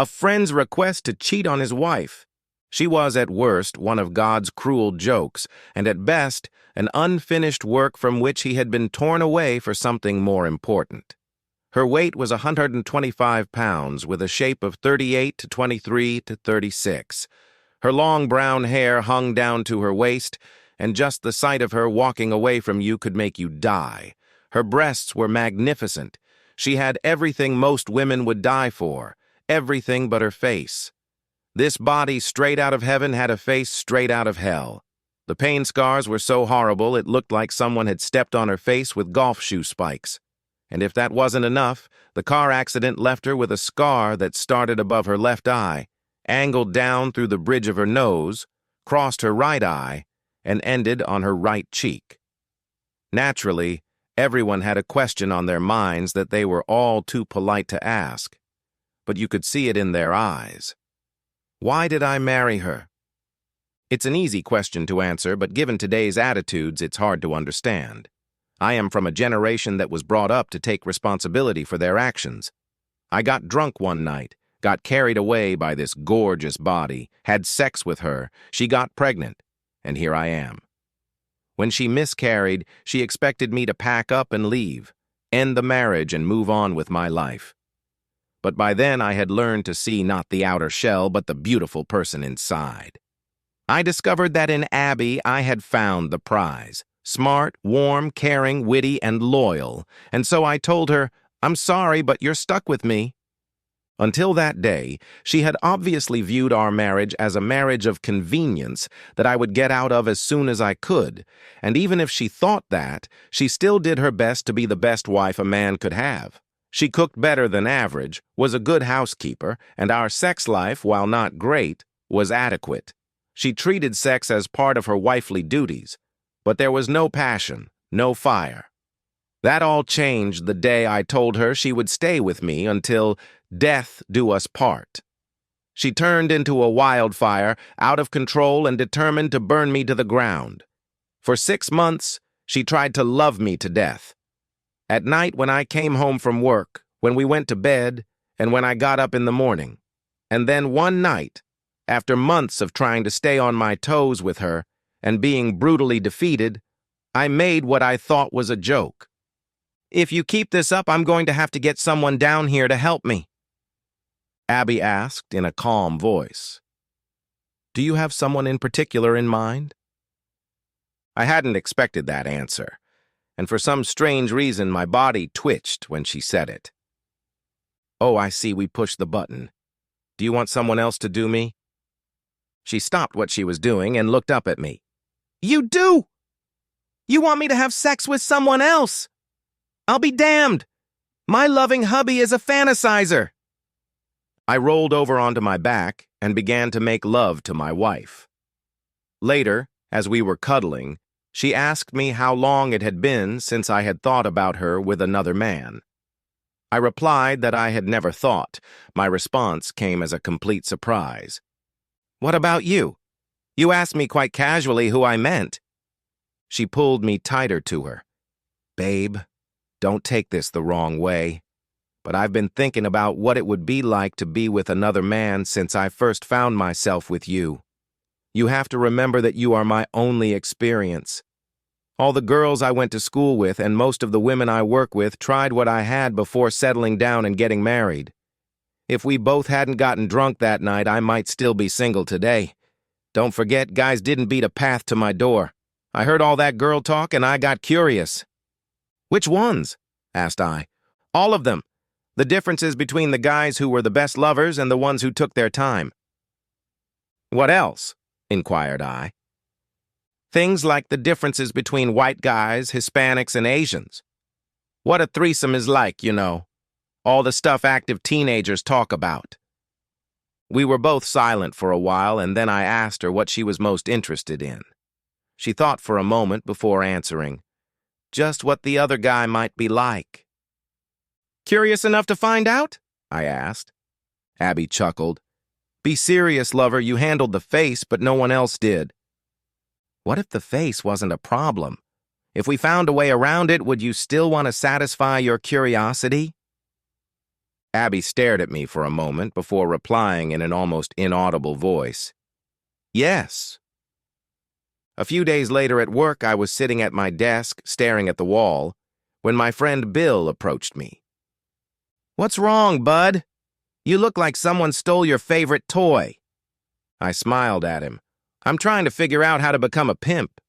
A friend's request to cheat on his wife. She was at worst one of God's cruel jokes, and at best an unfinished work from which he had been torn away for something more important. Her weight was 125 pounds, with a shape of 38 to 23 to 36. Her long brown hair hung down to her waist, and just the sight of her walking away from you could make you die. Her breasts were magnificent. She had everything most women would die for, everything but her face. This body straight out of heaven had a face straight out of hell. The pain scars were so horrible it looked like someone had stepped on her face with golf shoe spikes. And if that wasn't enough, the car accident left her with a scar that started above her left eye, angled down through the bridge of her nose, crossed her right eye, and ended on her right cheek. Naturally, everyone had a question on their minds that they were all too polite to ask, but you could see it in their eyes. Why did I marry her? It's an easy question to answer, but given today's attitudes, it's hard to understand. I am from a generation that was brought up to take responsibility for their actions. I got drunk one night, got carried away by this gorgeous body, had sex with her, she got pregnant, and here I am. When she miscarried, she expected me to pack up and leave, end the marriage and move on with my life. But by then I had learned to see not the outer shell, but the beautiful person inside. I discovered that in Abby I had found the prize. Smart, warm, caring, witty, and loyal, and so I told her, "I'm sorry, but you're stuck with me." Until that day, she had obviously viewed our marriage as a marriage of convenience that I would get out of as soon as I could, and even if she thought that, she still did her best to be the best wife a man could have. She cooked better than average, was a good housekeeper, and our sex life, while not great, was adequate. She treated sex as part of her wifely duties, but there was no passion, no fire. That all changed the day I told her she would stay with me until death do us part. She turned into a wildfire, out of control and determined to burn me to the ground. For 6 months, she tried to love me to death. At night when I came home from work, when we went to bed, and when I got up in the morning. And then one night, after months of trying to stay on my toes with her, and being brutally defeated, I made what I thought was a joke. "If you keep this up, I'm going to have to get someone down here to help me," Abby asked in a calm voice. "Do you have someone in particular in mind?" I hadn't expected that answer, and for some strange reason my body twitched when she said it. "Oh, I see we pushed the button. Do you want someone else to do me?" She stopped what she was doing and looked up at me. "You do? You want me to have sex with someone else? I'll be damned. My loving hubby is a fantasizer." I rolled over onto my back and began to make love to my wife. Later, as we were cuddling, she asked me how long it had been since I had thought about her with another man. I replied that I had never thought. My response came as a complete surprise. "What about you? You asked me quite casually who I meant." She pulled me tighter to her. "Babe, don't take this the wrong way, but I've been thinking about what it would be like to be with another man since I first found myself with you. You have to remember that you are my only experience. All the girls I went to school with and most of the women I work with tried what I had before settling down and getting married. If we both hadn't gotten drunk that night, I might still be single today. Don't forget, guys didn't beat a path to my door. I heard all that girl talk and I got curious." "Which ones?" asked I. "All of them. The differences between the guys who were the best lovers and the ones who took their time." "What else?" inquired I. "Things like the differences between white guys, Hispanics, and Asians. What a threesome is like, you know. All the stuff active teenagers talk about." We were both silent for a while, and then I asked her what she was most interested in. She thought for a moment before answering. "Just what the other guy might be like." "Curious enough to find out?" I asked. Abby chuckled. "Be serious, lover, you handled the face, but no one else did." "What if the face wasn't a problem? If we found a way around it, would you still want to satisfy your curiosity?" Abby stared at me for a moment before replying in an almost inaudible voice. Yes. A few days later at work, I was sitting at my desk, staring at the wall, when my friend Bill approached me. What's wrong, bud? You look like someone stole your favorite toy. I smiled at him. I'm trying to figure out how to become a pimp.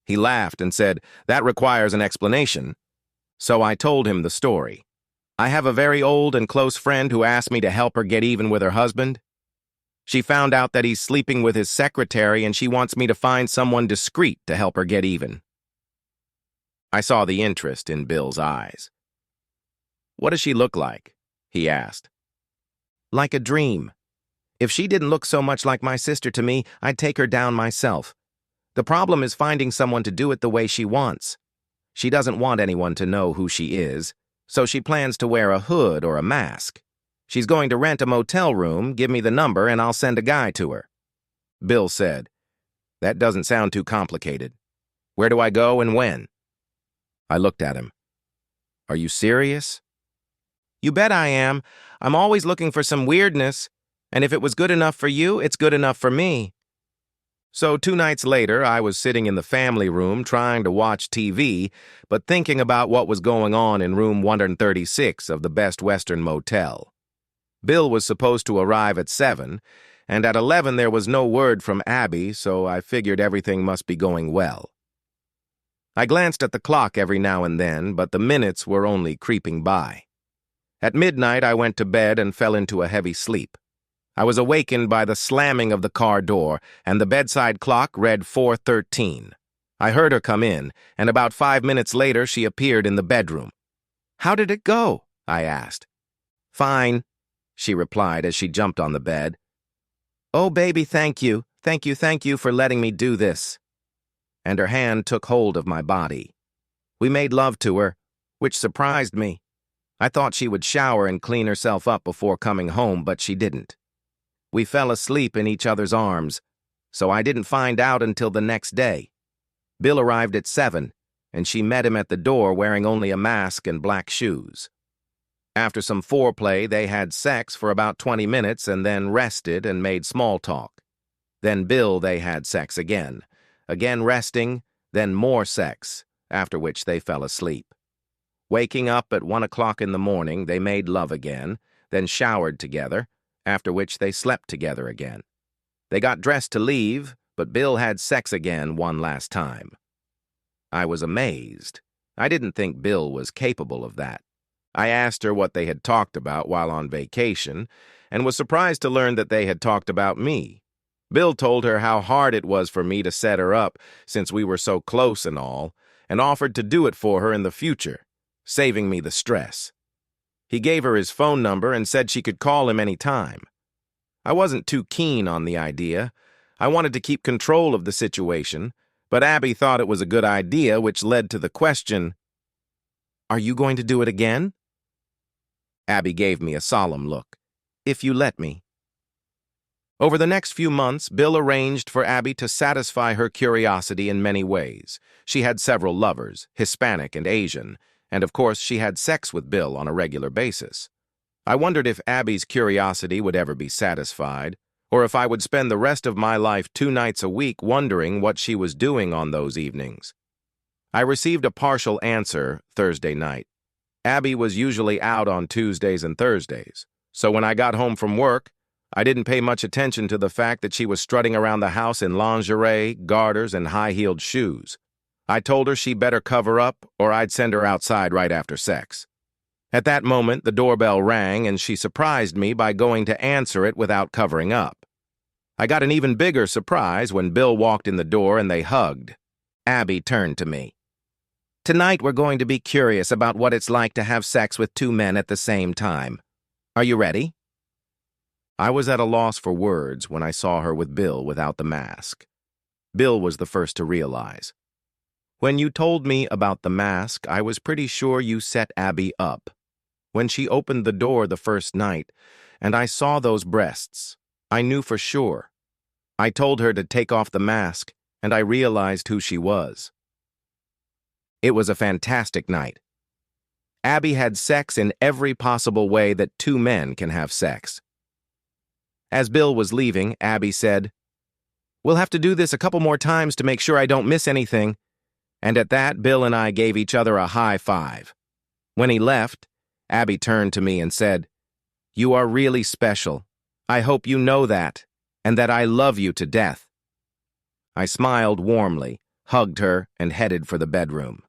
He laughed and said, that requires an explanation. So I told him the story. I have a very old and close friend who asked me to help her get even with her husband. She found out that he's sleeping with his secretary and she wants me to find someone discreet to help her get even. I saw the interest in Bill's eyes. What does she look like? He asked. Like a dream. If she didn't look so much like my sister to me, I'd take her down myself. The problem is finding someone to do it the way she wants. She doesn't want anyone to know who she is, so she plans to wear a hood or a mask. She's going to rent a motel room, give me the number, and I'll send a guy to her. Bill said, that doesn't sound too complicated. Where do I go and when? I looked at him. Are you serious? You bet I am. I'm always looking for some weirdness, and if it was good enough for you, it's good enough for me. So 2 nights later, I was sitting in the family room trying to watch TV, but thinking about what was going on in room 136 of the Best Western Motel. Bill was supposed to arrive at 7, and at 11 there was no word from Abby, so I figured everything must be going well. I glanced at the clock every now and then, but the minutes were only creeping by. At midnight, I went to bed and fell into a heavy sleep. I was awakened by the slamming of the car door, and the bedside clock read 4:13. I heard her come in, and about 5 minutes later she appeared in the bedroom. How did it go? I asked. Fine, she replied as she jumped on the bed. Oh, baby, thank you. Thank you for letting me do this. And her hand took hold of my body. We made love to her, which surprised me. I thought she would shower and clean herself up before coming home, but she didn't. We fell asleep in each other's arms, so I didn't find out until the next day. Bill arrived at 7, and she met him at the door wearing only a mask and black shoes. After some foreplay, they had sex for about 20 minutes and then rested and made small talk. Then they had sex again resting, then more sex, after which they fell asleep. Waking up at 1 o'clock in the morning, they made love again, then showered together, after which they slept together again. They got dressed to leave, but Bill had sex again one last time. I was amazed. I didn't think Bill was capable of that. I asked her what they had talked about while on vacation, and was surprised to learn that they had talked about me. Bill told her how hard it was for me to set her up since we were so close and all, and offered to do it for her in the future, saving me the stress. He gave her his phone number and said she could call him any time. I wasn't too keen on the idea. I wanted to keep control of the situation, but Abby thought it was a good idea, which led to the question, are you going to do it again? Abby gave me a solemn look. If you let me. Over the next few months, Bill arranged for Abby to satisfy her curiosity in many ways. She had several lovers, Hispanic and Asian, and of course she had sex with Bill on a regular basis. I wondered if Abby's curiosity would ever be satisfied, or if I would spend the rest of my life 2 nights a week wondering what she was doing on those evenings. I received a partial answer Thursday night. Abby was usually out on Tuesdays and Thursdays, so when I got home from work, I didn't pay much attention to the fact that she was strutting around the house in lingerie, garters, and high-heeled shoes. I told her she better cover up or I'd send her outside right after sex. At that moment, the doorbell rang and she surprised me by going to answer it without covering up. I got an even bigger surprise when Bill walked in the door and they hugged. Abby turned to me. Tonight we're going to be curious about what it's like to have sex with 2 men at the same time. Are you ready? I was at a loss for words when I saw her with Bill without the mask. Bill was the first to realize. When you told me about the mask, I was pretty sure you set Abby up. When she opened the door the first night, and I saw those breasts, I knew for sure. I told her to take off the mask, and I realized who she was. It was a fantastic night. Abby had sex in every possible way that two men can have sex. As Bill was leaving, Abby said, "We'll have to do this a couple more times to make sure I don't miss anything." And at that, Bill and I gave each other a high five. When he left, Abby turned to me and said, "You are really special. I hope you know that, and that I love you to death." I smiled warmly, hugged her, and headed for the bedroom.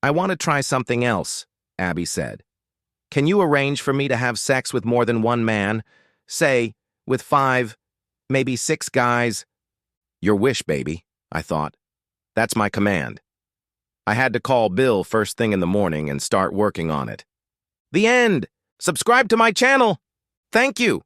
"I want to try something else," Abby said. "Can you arrange for me to have sex with more than one man? Say, with 5, maybe 6 guys?" "Your wish, baby," I thought. "That's my command." I had to call Bill first thing in the morning and start working on it. The end! Subscribe to my channel! Thank you!